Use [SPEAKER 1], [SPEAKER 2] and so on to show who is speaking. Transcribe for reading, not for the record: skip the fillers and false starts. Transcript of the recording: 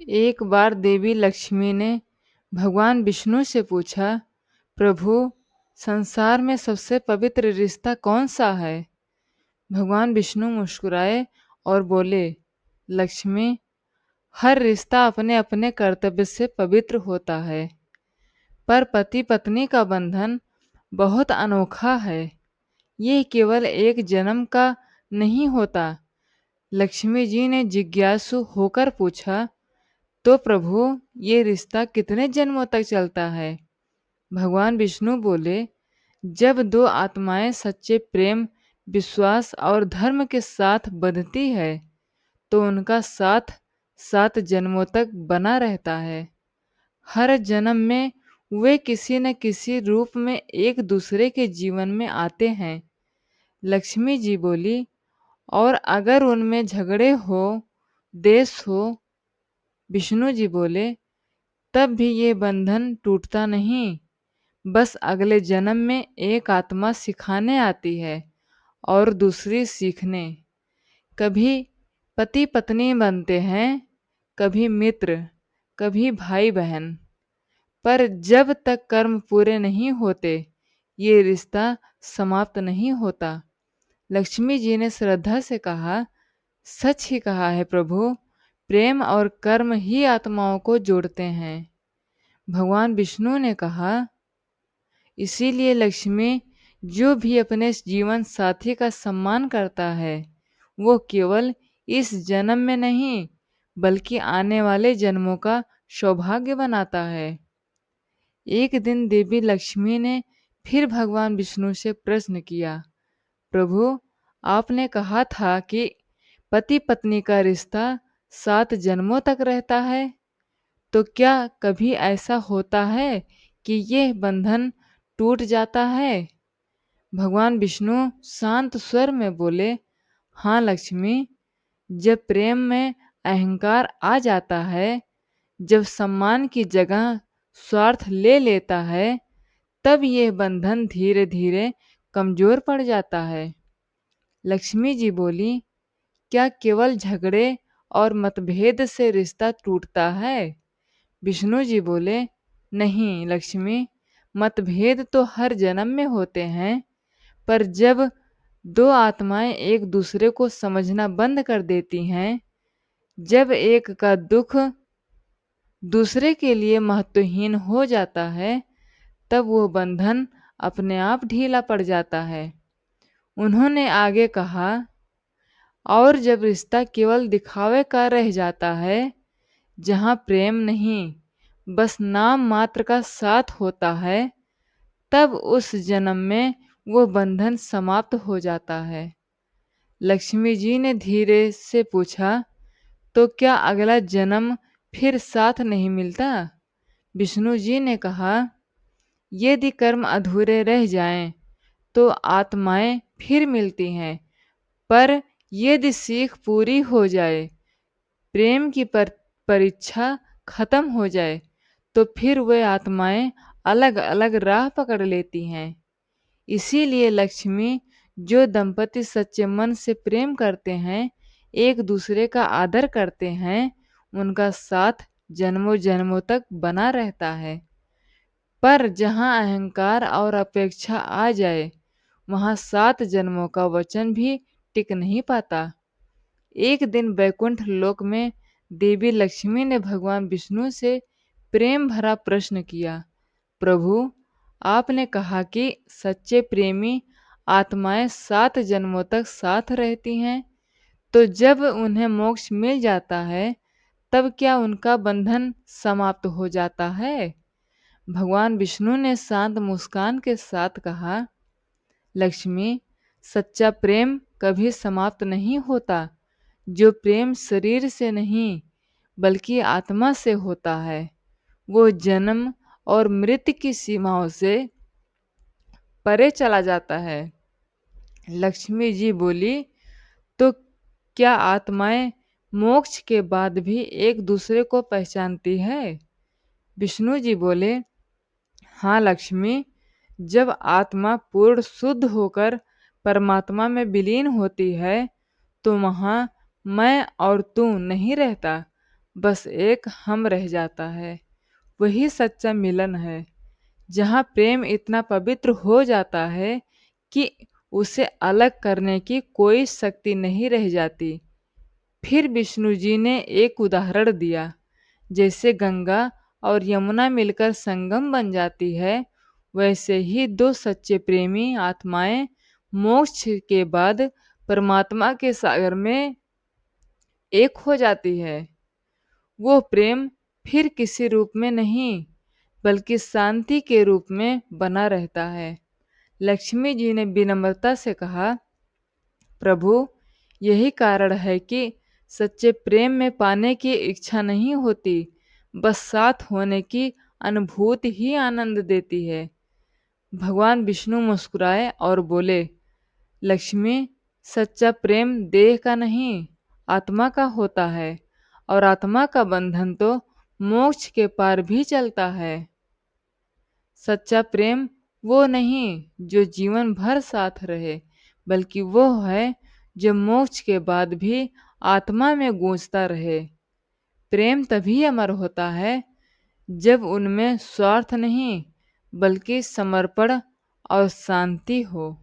[SPEAKER 1] एक बार देवी लक्ष्मी ने भगवान विष्णु से पूछा, प्रभु, संसार में सबसे पवित्र रिश्ता कौन सा है? भगवान विष्णु मुस्कुराए और बोले, लक्ष्मी, हर रिश्ता अपने अपने कर्तव्य से पवित्र होता है, पर पति पत्नी का बंधन बहुत अनोखा है। ये केवल एक जन्म का नहीं होता। लक्ष्मी जी ने जिज्ञासु होकर पूछा, तो प्रभु, ये रिश्ता कितने जन्मों तक चलता है? भगवान विष्णु बोले, जब दो आत्माएं सच्चे प्रेम, विश्वास और धर्म के साथ बंधती है, तो उनका साथ 7 जन्मों तक बना रहता है। हर जन्म में वे किसी न किसी रूप में एक दूसरे के जीवन में आते हैं। लक्ष्मी जी बोली, और अगर उनमें झगड़े हो, देश हो? विष्णु जी बोले, तब भी ये बंधन टूटता नहीं। बस अगले जन्म में एक आत्मा सिखाने आती है और दूसरी सीखने। कभी पति पत्नी बनते हैं, कभी मित्र, कभी भाई बहन। पर जब तक कर्म पूरे नहीं होते, ये रिश्ता समाप्त नहीं होता। लक्ष्मी जी ने श्रद्धा से कहा, सच ही कहा है प्रभु, प्रेम और कर्म ही आत्माओं को जोड़ते हैं। भगवान विष्णु ने कहा, इसीलिए लक्ष्मी, जो भी अपने जीवन साथी का सम्मान करता है, वो केवल इस जन्म में नहीं, बल्कि आने वाले जन्मों का सौभाग्य बनाता है। एक दिन देवी लक्ष्मी ने फिर भगवान विष्णु से प्रश्न किया, प्रभु, आपने कहा था कि पति पत्नी का रिश्ता 7 जन्मों तक रहता है, तो क्या कभी ऐसा होता है कि यह बंधन टूट जाता है? भगवान विष्णु शांत स्वर में बोले, हाँ लक्ष्मी, जब प्रेम में अहंकार आ जाता है, जब सम्मान की जगह स्वार्थ ले लेता है, तब यह बंधन धीरे धीरे कमजोर पड़ जाता है। लक्ष्मी जी बोली, क्या केवल झगड़े और मतभेद से रिश्ता टूटता है? विष्णु जी बोले, नहीं लक्ष्मी, मतभेद तो हर जन्म में होते हैं, पर जब दो आत्माएं एक दूसरे को समझना बंद कर देती हैं, जब एक का दुख दूसरे के लिए महत्वहीन हो जाता है, तब वो बंधन अपने आप ढीला पड़ जाता है। उन्होंने आगे कहा, और जब रिश्ता केवल दिखावे का रह जाता है, जहाँ प्रेम नहीं, बस नाम मात्र का साथ होता है, तब उस जन्म में वो बंधन समाप्त हो जाता है। लक्ष्मी जी ने धीरे से पूछा, तो क्या अगला जन्म फिर साथ नहीं मिलता? विष्णु जी ने कहा, यदि कर्म अधूरे रह जाएं, तो आत्माएं फिर मिलती हैं, पर यदि सीख पूरी हो जाए, प्रेम की परीक्षा खत्म हो जाए, तो फिर वे आत्माएं अलग अलग राह पकड़ लेती हैं। इसीलिए लक्ष्मी, जो दंपति सच्चे मन से प्रेम करते हैं, एक दूसरे का आदर करते हैं, उनका साथ जन्मों जन्मों तक बना रहता है। पर जहाँ अहंकार और अपेक्षा आ जाए, वहाँ 7 जन्मों का वचन भी टिक नहीं पाता। एक दिन वैकुंठ लोक में देवी लक्ष्मी ने भगवान विष्णु से प्रेम भरा प्रश्न किया, प्रभु, आपने कहा कि सच्चे प्रेमी आत्माएं 7 जन्मों तक साथ रहती हैं, तो जब उन्हें मोक्ष मिल जाता है, तब क्या उनका बंधन समाप्त हो जाता है? भगवान विष्णु ने शांत मुस्कान के साथ कहा, लक्ष्मी, सच्चा प्रेम कभी समाप्त नहीं होता। जो प्रेम शरीर से नहीं, बल्कि आत्मा से होता है, वो जन्म और मृत्यु की सीमाओं से परे चला जाता है। लक्ष्मी जी बोली, तो क्या आत्माएं मोक्ष के बाद भी एक दूसरे को पहचानती है? विष्णु जी बोले, हाँ लक्ष्मी, जब आत्मा पूर्ण शुद्ध होकर परमात्मा में विलीन होती है, तो वहाँ मैं और तू नहीं रहता, बस एक हम रह जाता है। वही सच्चा मिलन है, जहाँ प्रेम इतना पवित्र हो जाता है कि उसे अलग करने की कोई शक्ति नहीं रह जाती। फिर विष्णु जी ने एक उदाहरण दिया, जैसे गंगा और यमुना मिलकर संगम बन जाती है, वैसे ही दो सच्चे प्रेमी आत्माएं मोक्ष के बाद परमात्मा के सागर में एक हो जाती है। वो प्रेम फिर किसी रूप में नहीं, बल्कि शांति के रूप में बना रहता है। लक्ष्मी जी ने विनम्रता से कहा, प्रभु, यही कारण है कि सच्चे प्रेम में पाने की इच्छा नहीं होती, बस साथ होने की अनुभूति ही आनंद देती है। भगवान विष्णु मुस्कुराए और बोले, लक्ष्मी, सच्चा प्रेम देह का नहीं, आत्मा का होता है, और आत्मा का बंधन तो मोक्ष के पार भी चलता है। सच्चा प्रेम वो नहीं जो जीवन भर साथ रहे, बल्कि वो है जो मोक्ष के बाद भी आत्मा में गूंजता रहे। प्रेम तभी अमर होता है जब उनमें स्वार्थ नहीं, बल्कि समर्पण और शांति हो।